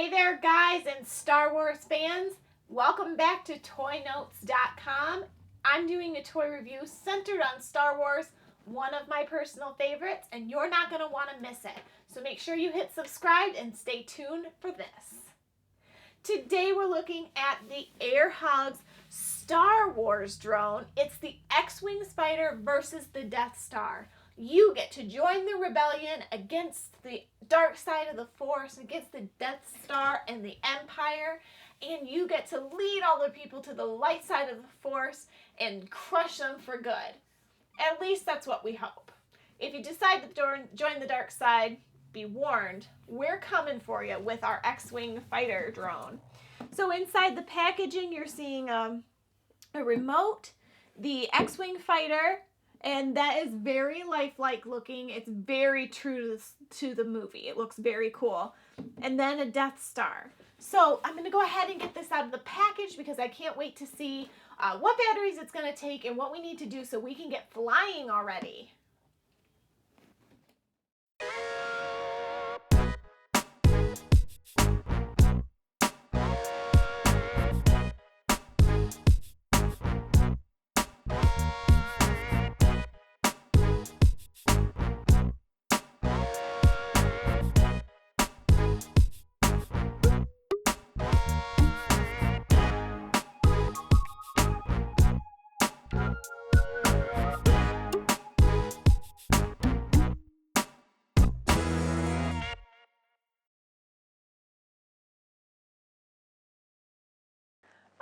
Hey there, guys and Star Wars fans. Welcome back to ToyNotes.com. I'm doing a toy review centered on Star Wars, one of my personal favorites, and you're not going to want to miss it. So make sure you hit subscribe and stay tuned for this. Today we're looking at the Hogs Star Wars drone. It's the X-Wing Spider versus the Death Star. You get to join the rebellion against the dark side of the Force, against the Death Star and the Empire, and you get to lead all the people to the light side of the Force and crush them for good. At least that's what we hope. If you decide to join the dark side, be warned, we're coming for you with our X-Wing fighter drone. So inside the packaging, you're seeing a remote, the X-Wing fighter, and that is very lifelike looking. It's very true to the movie. It looks very cool. And then a Death Star. So I'm going to go ahead and get this out of the package because I can't wait to see what batteries it's going to take and what we need to do so we can get flying already.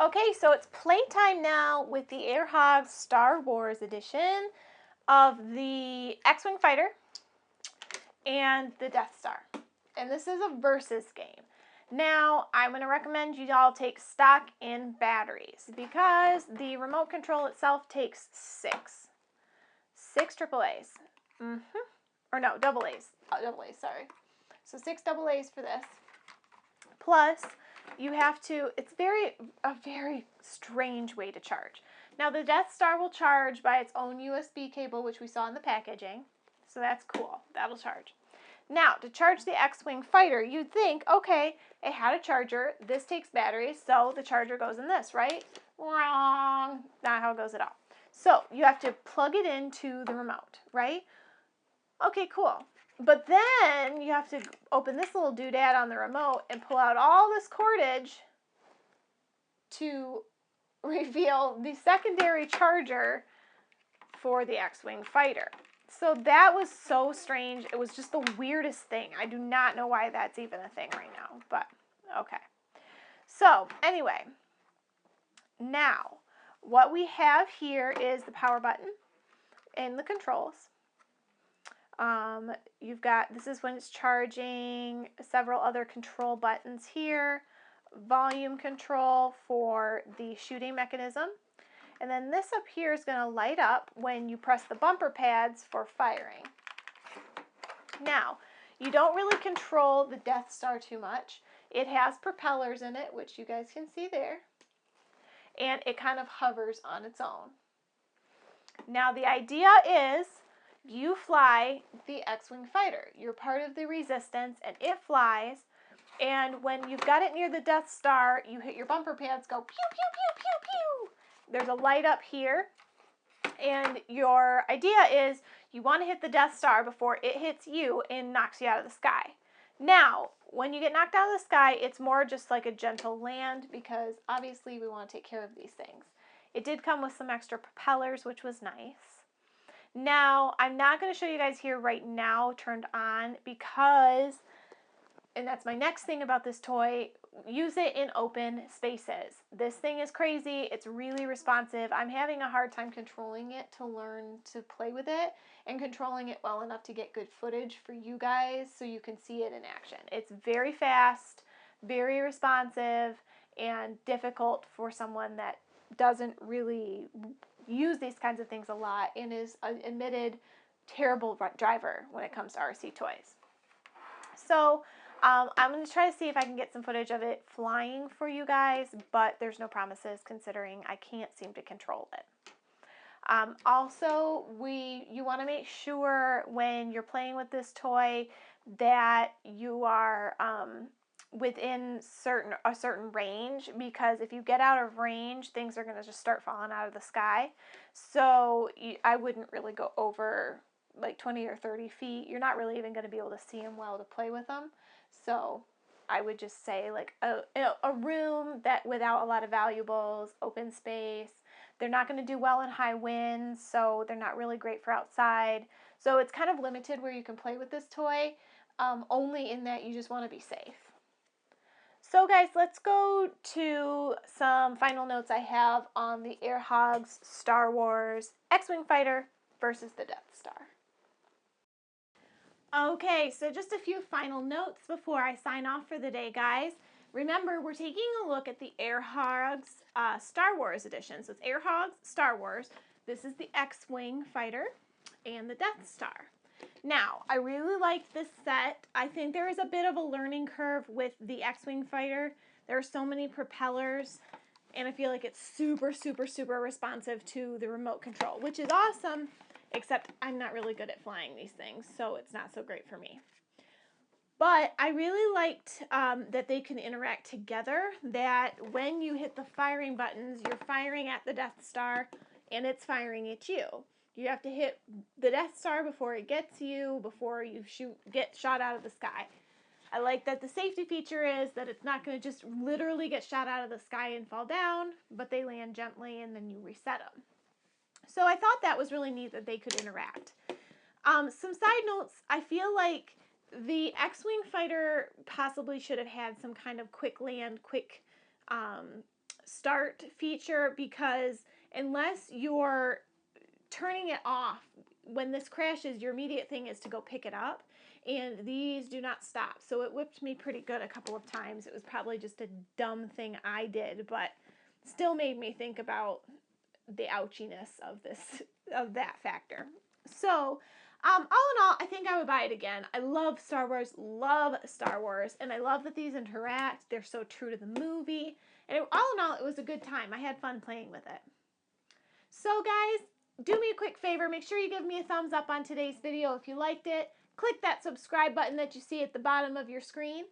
Okay, so it's playtime now with the Hogs Star Wars edition of the X-Wing Fighter and the Death Star. And this is a versus game. Now, I'm going to recommend you all take stock in batteries because the remote control itself takes six AAAs. Or no, double A's. Double A's, sorry. So 6 double A's for this. Plus, you have to, it's a very strange way to charge. Now, the Death Star will charge by its own USB cable, which we saw in the packaging. So that's cool. That'll charge. Now, to charge the X-Wing fighter, you'd think, okay, it had a charger. This takes batteries, so the charger goes in this, right? Wrong. Not how it goes at all. So you have to plug it into the remote, right? Okay, cool. But then you have to open this little doodad on the remote and pull out all this cordage to reveal the secondary charger for the X-Wing fighter. So that was so strange. It was just the weirdest thing. I do not know why that's even a thing right now, but okay. So anyway, now what we have here is the power button and the controls. You've got, this is when it's charging, several other control buttons here, volume control for the shooting mechanism, and then this up here is going to light up when you press the bumper pads for firing. Now, you don't really control the Death Star too much. It has propellers in it, which you guys can see there, and it kind of hovers on its own. Now, the idea is you fly the X-Wing fighter. You're part of the resistance, and it flies. And when you've got it near the Death Star, you hit your bumper pads, go pew, pew, pew, pew, pew. There's a light up here. And your idea is you want to hit the Death Star before it hits you and knocks you out of the sky. Now, when you get knocked out of the sky, it's more just like a gentle land because obviously we want to take care of these things. It did come with some extra propellers, which was nice. Now, I'm not going to show you guys here right now turned on because, and that's my next thing about this toy, use it in open spaces. This thing is crazy. It's really responsive. I'm having a hard time controlling it to learn to play with it and controlling it well enough to get good footage for you guys so you can see it in action. It's very fast, very responsive, and difficult for someone that doesn't really use these kinds of things a lot and is an admitted terrible driver when it comes to RC toys. So I'm going to try to see if I can get some footage of it flying for you guys, but there's no promises considering I can't seem to control it. Also, you want to make sure when you're playing with this toy that you are within a certain range, because if you get out of range, things are going to just start falling out of the sky. So I wouldn't really go over like 20 or 30 feet. You're not really even going to be able to see them well to play with them. So I would just say like a room that without a lot of valuables, open space. They're not going to do well in high winds, so they're not really great for outside. So it's kind of limited where you can play with this toy, only in that you just want to be safe. So guys, let's go to some final notes I have on the Air Hogs Star Wars X-Wing Fighter versus the Death Star. Okay, so just a few final notes before I sign off for the day, guys. Remember, we're taking a look at the Air Hogs Star Wars edition. So it's Air Hogs Star Wars. This is the X-Wing Fighter and the Death Star. Now, I really liked this set. I think there is a bit of a learning curve with the X-Wing Fighter. There are so many propellers, and I feel like it's super, super, super responsive to the remote control, which is awesome, except I'm not really good at flying these things, so it's not so great for me. But I really liked that they can interact together, that when you hit the firing buttons, you're firing at the Death Star, and it's firing at you. You have to hit the Death Star before it gets you, before you get shot out of the sky. I like that the safety feature is that it's not going to just literally get shot out of the sky and fall down, but they land gently and then you reset them. So I thought that was really neat that they could interact. Some side notes, I feel like the X-Wing Fighter possibly should have had some kind of quick land, quick start feature, because unless you're turning it off, when this crashes, your immediate thing is to go pick it up, and these do not stop. So it whipped me pretty good a couple of times. It was probably just a dumb thing I did, but still made me think about the ouchiness of that factor. So all in all, I think I would buy it again. I love Star Wars, and I love that these interact. They're so true to the movie, and all in all, it was a good time. I had fun playing with it. So guys, do me a quick favor, make sure you give me a thumbs up on today's video if you liked it. Click that subscribe button that you see at the bottom of your screen.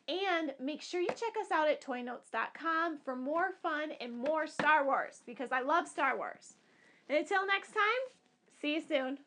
And make sure you check us out at toynotes.com for more fun and more Star Wars, because I love Star Wars. And until next time, see you soon.